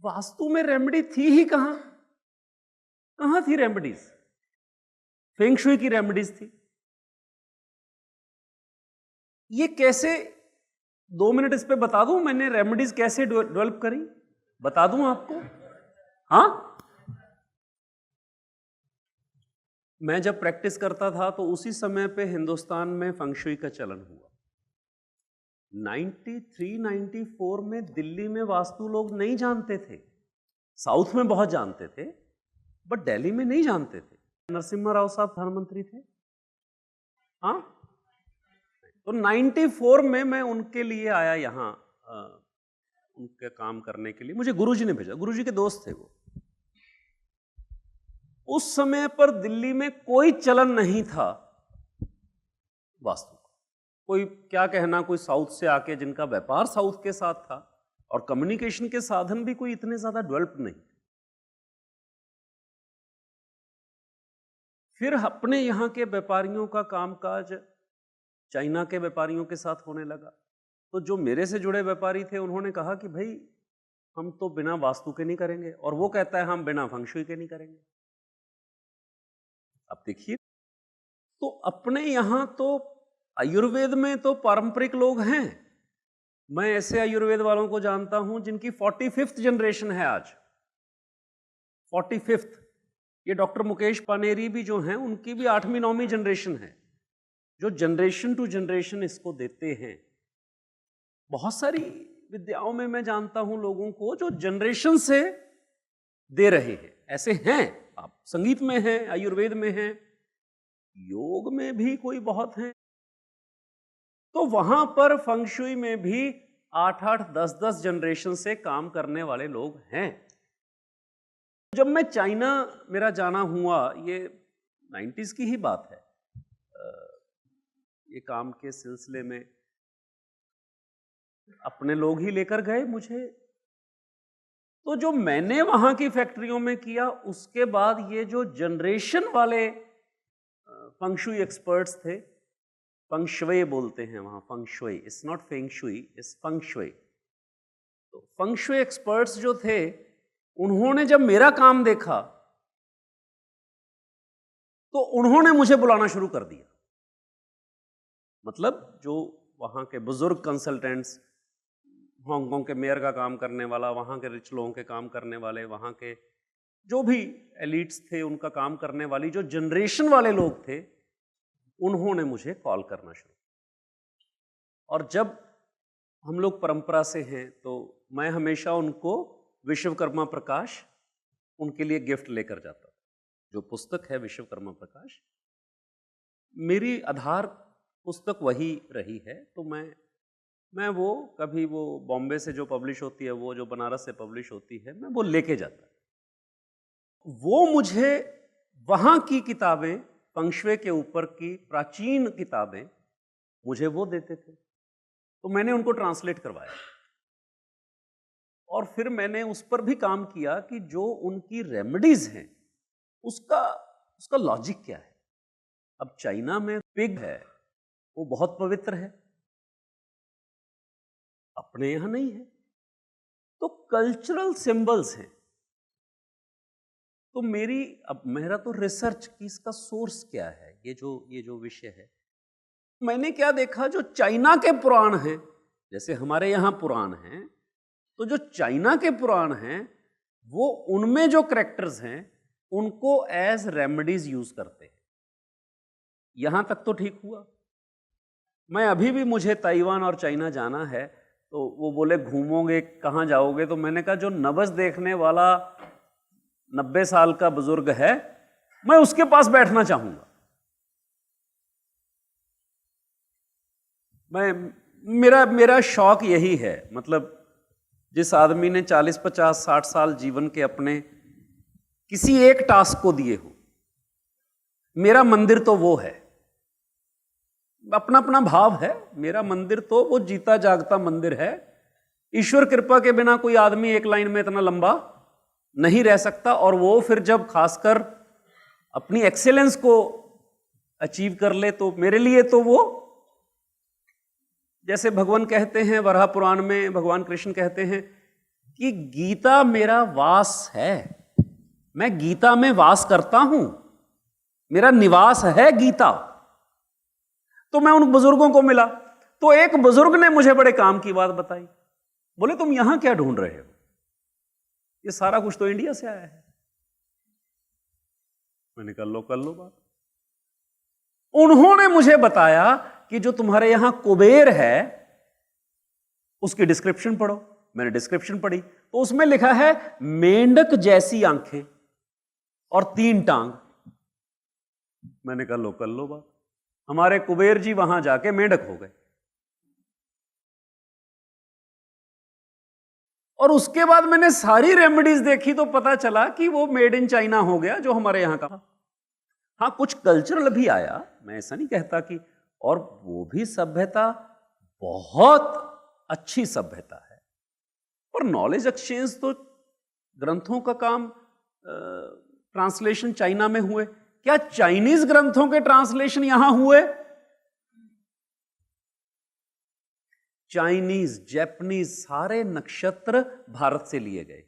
वास्तु में रेमेडी थी ही कहां? कहां थी रेमेडीज? फेंग शुई की रेमेडीज थी। ये कैसे, 2 मिनट इस पे बता दूं मैंने रेमेडीज कैसे डेवलप करी, बता दूं आपको? हाँ, मैं जब प्रैक्टिस करता था तो उसी समय पे हिंदुस्तान में फेंग शुई का चलन हुआ। 93-94 में दिल्ली में वास्तु लोग नहीं जानते थे, साउथ में बहुत जानते थे, बट दिल्ली में नहीं जानते थे। नरसिम्हा राव साहब प्रधानमंत्री थे, हाँ, तो 94 में मैं उनके लिए आया यहाँ, उनके काम करने के लिए। मुझे गुरुजी ने भेजा, गुरुजी के दोस्त थे वो। उस समय पर दिल्ली में कोई चलन नहीं था वास्तु का। कोई क्या कहना, कोई साउथ से आके, जिनका व्यापार साउथ के साथ था और कम्युनिकेशन के साधन भी कोई इतने ज्यादा डेवलप नहीं। फिर अपने यहाँ के व्यापारियों का कामकाज चाइना के व्यापारियों के साथ होने लगा। तो जो मेरे से जुड़े व्यापारी थे उन्होंने कहा कि भाई हम तो बिना वास्तु के नहीं करेंगे, और वो कहता है हम बिना फेंग शुई के नहीं करेंगे। अब देखिए, तो अपने यहां तो आयुर्वेद में तो पारंपरिक लोग हैं। मैं ऐसे आयुर्वेद वालों को जानता हूं जिनकी 45th जनरेशन है आज, 45th। ये डॉक्टर मुकेश पानेरी भी जो हैं उनकी भी 8वीं-9वीं जनरेशन है, जो जनरेशन टू जनरेशन इसको देते हैं। बहुत सारी विद्याओं में मैं जानता हूं लोगों को जो जनरेशन से दे रहे हैं, ऐसे हैं। आप संगीत में हैं, आयुर्वेद में हैं, योग में भी कोई बहुत हैं। तो वहां पर फेंग शुई में भी 8-8, 10-10 जनरेशन से काम करने वाले लोग हैं। जब मैं चाइना मेरा जाना हुआ, ये 90s की ही बात है, ये काम के सिलसिले में अपने लोग ही लेकर गए मुझे। तो जो मैंने वहां की फैक्ट्रियों में किया, उसके बाद ये जो जनरेशन वाले फेंग शुई एक्सपर्ट्स थे, फेंग शुई बोलते हैं वहां, feng shui, it's not feng shui, it's feng shui. तो फेंग शुई एक्सपर्ट्स जो थे, उन्होंने जब मेरा काम देखा तो उन्होंने मुझे बुलाना शुरू कर दिया। मतलब जो वहां के बुजुर्ग कंसल्टेंट्स, हांगकांग के मेयर का काम करने वाला, वहां के रिच लोगों के काम करने वाले, वहां के जो भी एलिट्स थे उनका काम करने वाली जो जनरेशन वाले लोग थे, उन्होंने मुझे कॉल करना शुरू किया। और जब हम लोग परंपरा से हैं तो मैं हमेशा उनको विश्वकर्मा प्रकाश उनके लिए गिफ्ट लेकर जाता। जो पुस्तक है विश्वकर्मा प्रकाश, मेरी आधार पुस्तक वही रही है। तो मैं वो कभी वो बॉम्बे से जो पब्लिश होती है, वो जो बनारस से पब्लिश होती है, मैं वो लेके जाता। वो मुझे वहां की किताबें, फेंग शुई के ऊपर की प्राचीन किताबें मुझे वो देते थे। तो मैंने उनको ट्रांसलेट करवाया और फिर मैंने उस पर भी काम किया कि जो उनकी रेमेडीज हैं उसका लॉजिक क्या है। अब चाइना में पिग है, वो बहुत पवित्र है, अपने यहां नहीं है। तो कल्चरल सिंबल्स हैं। तो मेरा तो रिसर्च की इसका सोर्स क्या है, ये जो विषय है। मैंने क्या देखा, जो चाइना के पुराण हैं, जैसे हमारे यहां पुराण हैं, तो जो चाइना के पुराण हैं वो उनमें जो कैरेक्टर्स हैं उनको एज रेमेडीज यूज करते हैं। यहां तक तो ठीक हुआ। मैं अभी भी, मुझे ताइवान और चाइना जाना है, तो वो बोले घूमोगे कहां जाओगे, तो मैंने कहा जो नब्ज देखने वाला 90 साल का बुजुर्ग है, मैं उसके पास बैठना चाहूंगा। मेरा शौक यही है। मतलब जिस आदमी ने 40, 50, 60 साल जीवन के अपने किसी एक टास्क को दिए हो, मेरा मंदिर तो वो है। अपना अपना भाव है। मेरा मंदिर तो वो जीता जागता मंदिर है। ईश्वर कृपा के बिना कोई आदमी एक लाइन में इतना लंबा नहीं रह सकता, और वो फिर जब खासकर अपनी एक्सेलेंस को अचीव कर ले, तो मेरे लिए तो वो, जैसे भगवान कहते हैं, वराह पुराण में भगवान कृष्ण कहते हैं कि गीता मेरा वास है, मैं गीता में वास करता हूं, मेरा निवास है गीता। तो मैं उन बुजुर्गों को मिला, तो एक बुजुर्ग ने मुझे बड़े काम की बात बताई। बोले तुम यहां क्या ढूंढ रहे हो, ये सारा कुछ तो इंडिया से आया है। मैंने कहा लो कर लो बात। उन्होंने मुझे बताया कि जो तुम्हारे यहां कुबेर है उसकी डिस्क्रिप्शन पढ़ो। मैंने डिस्क्रिप्शन पढ़ी तो उसमें लिखा है मेंढक जैसी आंखें और 3 टांग। मैंने कहा लो कर लो बात। हमारे कुबेर जी वहां जाके मेंढक हो गए, और उसके बाद मैंने सारी रेमेडीज देखी तो पता चला कि वो मेड इन चाइना हो गया जो हमारे यहां का। हाँ, कुछ कल्चरल भी आया, मैं ऐसा नहीं कहता कि, और वो भी सभ्यता बहुत अच्छी सभ्यता है। और नॉलेज एक्सचेंज तो, ग्रंथों का काम ट्रांसलेशन चाइना में हुए, क्या चाइनीज ग्रंथों के ट्रांसलेशन यहां हुए? चाइनीज, जापानीज सारे नक्षत्र भारत से लिए गए।